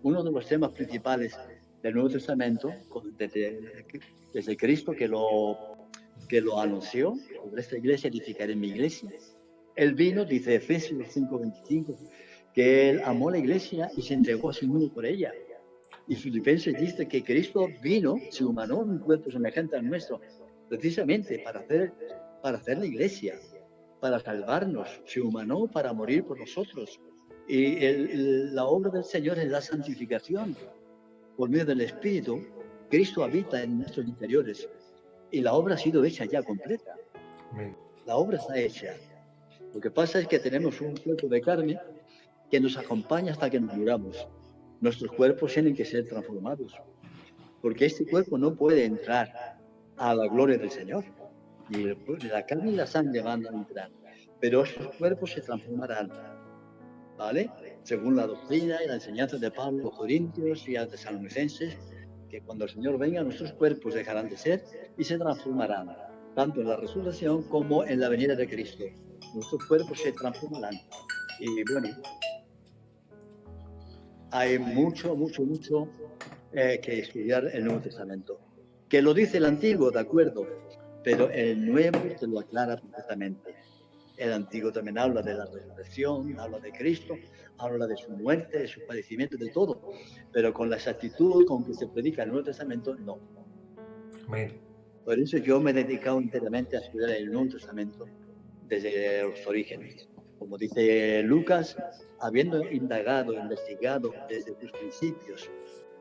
[SPEAKER 2] Uno de los temas principales del Nuevo Testamento, desde Cristo que lo anunció, sobre esta Iglesia edificaré mi Iglesia. Él vino, dice Efesios 5:25, que Él amó la Iglesia y se entregó a sí mismo por ella. Y Filipenses dice que Cristo vino, se humanó en un cuerpo semejante al nuestro, precisamente para hacer la Iglesia, para salvarnos, se humanó para morir por nosotros. Y la obra del Señor es la santificación. Por medio del Espíritu, Cristo habita en nuestros interiores. Y la obra ha sido hecha ya completa. La obra está hecha. Lo que pasa es que tenemos un cuerpo de carne que nos acompaña hasta que nos muramos. Nuestros cuerpos tienen que ser transformados. Porque este cuerpo no puede entrar a la gloria del Señor. Ni la carne y la sangre van a entrar, pero esos cuerpos se transformarán, ¿vale? Según la doctrina y la enseñanza de Pablo a los Corintios y a los Tesalonicenses, que cuando el Señor venga, nuestros cuerpos dejarán de ser y se transformarán, tanto en la resurrección como en la venida de Cristo. Nuestros cuerpos se transformarán. Y bueno, hay mucho que estudiar el Nuevo Testamento. Que lo dice el Antiguo, de acuerdo, pero el Nuevo te lo aclara perfectamente. El Antiguo también habla de la resurrección, habla de Cristo, habla de su muerte, de su padecimiento, de todo. Pero con la exactitud con que se predica el Nuevo Testamento, no.
[SPEAKER 3] Amén.
[SPEAKER 2] Por eso yo me he dedicado enteramente a estudiar el Nuevo Testamento desde los orígenes. Como dice Lucas, habiendo indagado, investigado desde tus principios,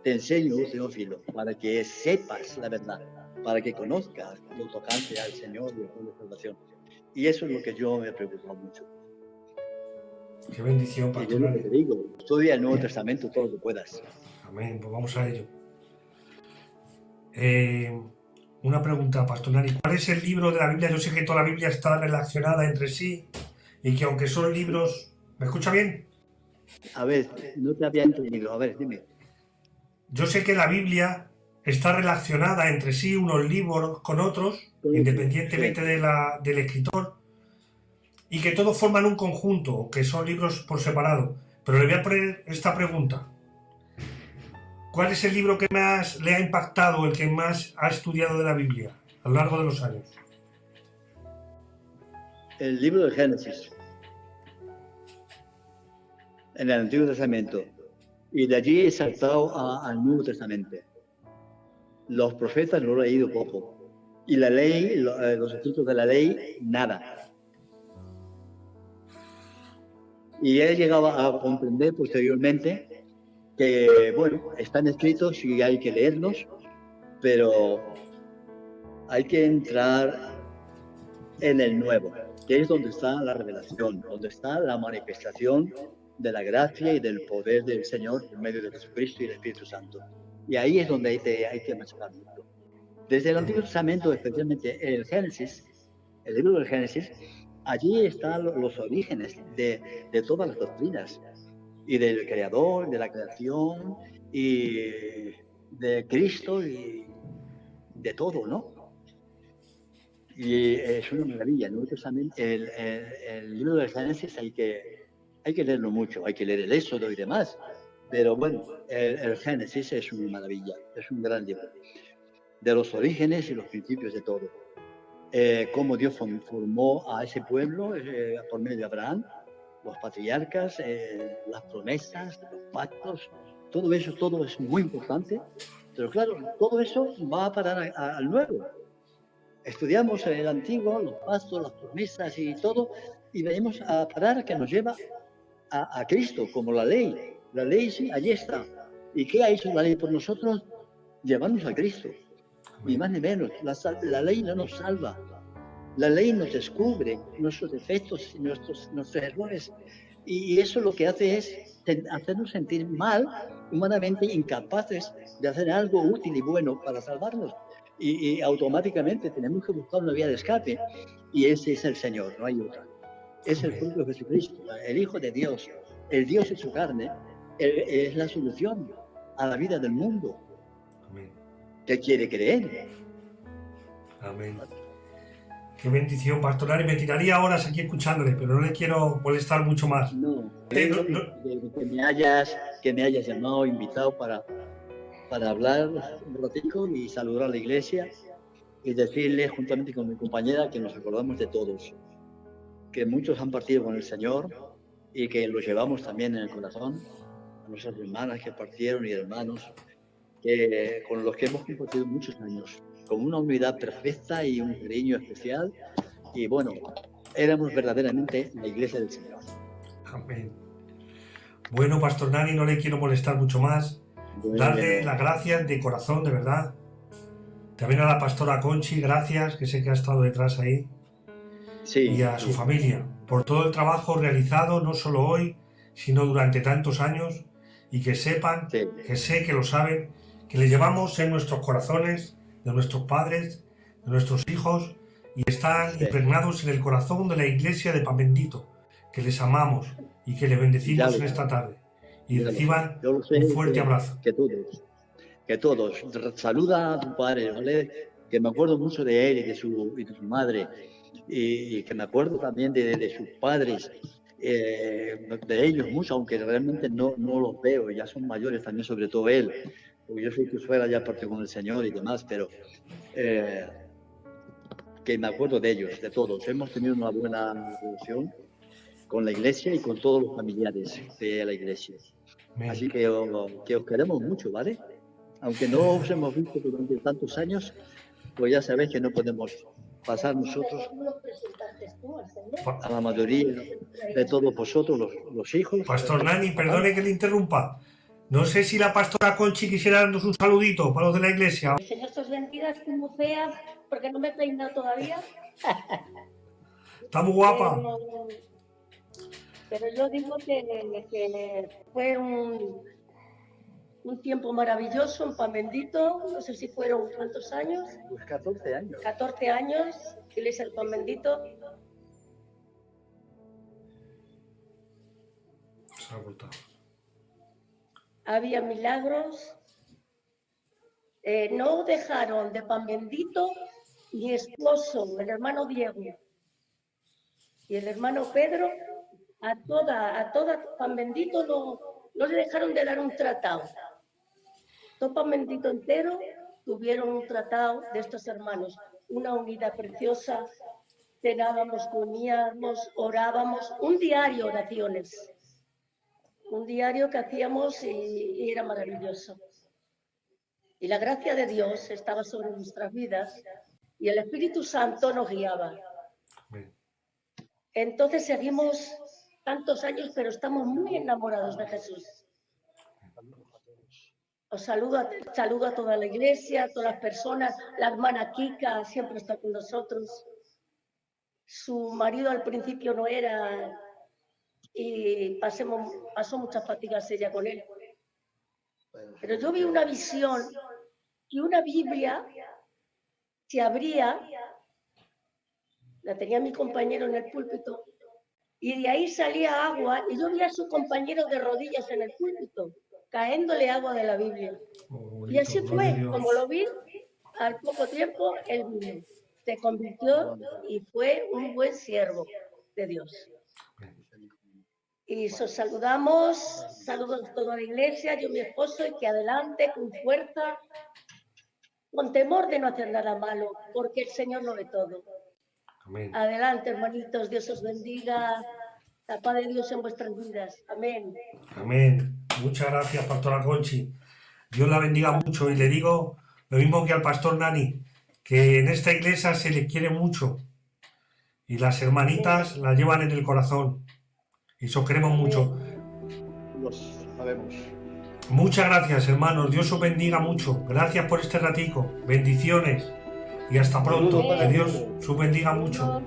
[SPEAKER 2] te enseño, Teófilo, para que sepas la verdad, para que conozcas lo tocante al Señor y a la salvación. Y eso es lo que yo me he preocupado mucho.
[SPEAKER 3] Qué bendición,
[SPEAKER 2] Y yo
[SPEAKER 3] Pastor
[SPEAKER 2] lo que
[SPEAKER 3] Nani.
[SPEAKER 2] te digo, estudia el Nuevo Testamento todo lo que puedas.
[SPEAKER 3] Amén, pues vamos a ello. Una pregunta, Pastor Nani. ¿Cuál es el libro de la Biblia? Yo sé que toda la Biblia está relacionada entre sí y que aunque son libros... ¿Me escucha bien?
[SPEAKER 2] A ver, no te había entendido. A ver, dime.
[SPEAKER 3] Yo sé que la Biblia está relacionada entre sí, unos libros con otros, independientemente
[SPEAKER 2] Sí.
[SPEAKER 3] del escritor, y que todos forman un conjunto, que son libros por separado. Pero le voy a poner esta pregunta. ¿Cuál es el libro que más le ha impactado, el que más ha estudiado de la Biblia a lo largo de los años?
[SPEAKER 2] El libro del Génesis, en el Antiguo Testamento, y de allí he saltado al Nuevo Testamento. Los profetas lo he leído poco, y la ley, los escritos de la ley, nada. Y he llegado a comprender posteriormente que, bueno, están escritos y hay que leerlos, pero hay que entrar en el nuevo, que es donde está la revelación, donde está la manifestación de la gracia y del poder del Señor en medio de Jesucristo y del Espíritu Santo. Y ahí es donde hay que machacar mucho. Desde el Antiguo Testamento, especialmente el Génesis, el libro del Génesis, allí están los orígenes de todas las doctrinas, y del Creador, de la creación, y de Cristo, y de todo, ¿no? Y es una maravilla, ¿no? El libro del Génesis hay que leerlo mucho, hay que leer el Éxodo y demás, pero bueno, el Génesis es una maravilla, es un gran libro, de los orígenes y los principios de todo. Cómo Dios formó a ese pueblo por medio de Abraham, los patriarcas, las promesas, los pactos, todo es muy importante, pero claro, todo eso va a parar al nuevo. Estudiamos el antiguo, los pactos, las promesas y todo, y venimos a parar que nos lleva a Cristo, como la ley. La ley sí, allí está. ¿Y qué ha hecho la ley por nosotros? Llevarnos a Cristo. Ni más ni menos. La ley no nos salva. La ley nos descubre nuestros defectos y nuestros errores. Y eso lo que hace es hacernos sentir mal, humanamente incapaces de hacer algo útil y bueno para salvarnos. Y automáticamente tenemos que buscar una vía de escape. Y ese es el Señor, no hay otra. Es el propio Jesucristo, el Hijo de Dios, el Dios en su carne, es la solución a la vida del mundo.
[SPEAKER 3] Amén.
[SPEAKER 2] ¿Qué quiere creer?
[SPEAKER 3] Amén. Qué bendición, Pastor Nani. Me tiraría horas aquí escuchándole, pero no le quiero molestar mucho más.
[SPEAKER 2] No, que me hayas llamado, invitado para hablar un ratito y saludar a la iglesia y decirle juntamente con mi compañera que nos acordamos de todos, que muchos han partido con el Señor y que los llevamos también en el corazón, a nuestras hermanas que partieron y hermanos con los que hemos compartido muchos años, con una unidad perfecta y un cariño especial, y bueno, éramos verdaderamente la iglesia del Señor.
[SPEAKER 3] Amén. Bueno, Pastor Nani, no le quiero molestar mucho más.
[SPEAKER 2] Bueno,
[SPEAKER 3] Darle las gracias de corazón, de verdad. También a la pastora Conchi, gracias, que sé que ha estado detrás ahí.
[SPEAKER 2] sí,
[SPEAKER 3] Y a su familia, por todo el trabajo realizado, no solo hoy, sino durante tantos años, y que sepan,
[SPEAKER 2] sí,
[SPEAKER 3] que sé que lo saben, que le llevamos en nuestros corazones, de nuestros padres, de nuestros hijos, y están
[SPEAKER 2] sí,
[SPEAKER 3] impregnados en el corazón de la iglesia de Pan Bendito, que les amamos y que les bendecimos en esta tarde. Y reciban
[SPEAKER 2] yo lo sé,
[SPEAKER 3] un fuerte abrazo.
[SPEAKER 2] Que todos, saluda a tu padre, ¿vale? Que me acuerdo mucho de él y de su madre, y que me acuerdo también de sus padres, de ellos mucho, aunque realmente no los veo, ya son mayores también, sobre todo él, porque yo soy tu suegra, ya partió con el Señor y demás, pero que me acuerdo de ellos, de todos. Hemos tenido una buena relación con la iglesia y con todos los familiares de la iglesia. Así que os queremos mucho, ¿vale? Aunque no os hemos visto durante tantos años, pues ya sabéis que no podemos pasar nosotros a la mayoría de todos vosotros, los hijos.
[SPEAKER 3] Pastor Nani, perdone que le interrumpa. No sé si la pastora Conchi quisiera darnos un saludito para los de la iglesia.
[SPEAKER 4] El Señor os bendiga, estoy muy fea porque no me he peinado todavía.
[SPEAKER 3] Está muy guapa.
[SPEAKER 4] Pero yo digo que fue un tiempo maravilloso, un pan bendito. No sé si fueron cuántos años.
[SPEAKER 2] Pues 14 años.
[SPEAKER 4] 14 años, Iglesia del Pan Bendito.
[SPEAKER 3] Se ha cortado.
[SPEAKER 4] Había milagros. No dejaron de pan bendito mi esposo, el hermano Diego y el hermano Pedro, a toda pan bendito no le dejaron de dar un tratado. Todo pan bendito entero tuvieron un tratado de estos hermanos, una unidad preciosa. Cenábamos, comíamos, orábamos, un diario de oraciones. Un diario que hacíamos y era maravilloso. Y la gracia de Dios estaba sobre nuestras vidas y el Espíritu Santo nos guiaba. Entonces seguimos tantos años, pero estamos muy enamorados de Jesús. Os saludo a toda la iglesia, a todas las personas. La hermana Kika siempre está con nosotros. Su marido al principio no era y pasó muchas fatigas ella con él. Pero yo vi una visión y una Biblia se abría, la tenía mi compañero en el púlpito, y de ahí salía agua, y yo vi a su compañero de rodillas en el púlpito, caéndole agua de la Biblia. Bonito, y así fue, como lo vi, al poco tiempo él vino, se convirtió y fue un buen siervo de Dios. Y os saludamos, saludos a toda la iglesia, yo mi esposo, y que adelante, con fuerza, con temor de no hacer nada malo, porque el Señor lo ve todo. Amén. Adelante, hermanitos, Dios os bendiga, la paz de Dios en vuestras vidas. Amén.
[SPEAKER 3] Amén. Muchas gracias, pastora Conchi. Dios la bendiga mucho, y le digo lo mismo que al pastor Nani, que en esta iglesia se le quiere mucho, y las hermanitas la llevan en el corazón. Y eso queremos mucho.
[SPEAKER 2] Lo sabemos.
[SPEAKER 3] Muchas gracias, hermanos. Dios os bendiga mucho. Gracias por este ratico. Bendiciones. Y hasta pronto. Que Dios os bendiga mucho.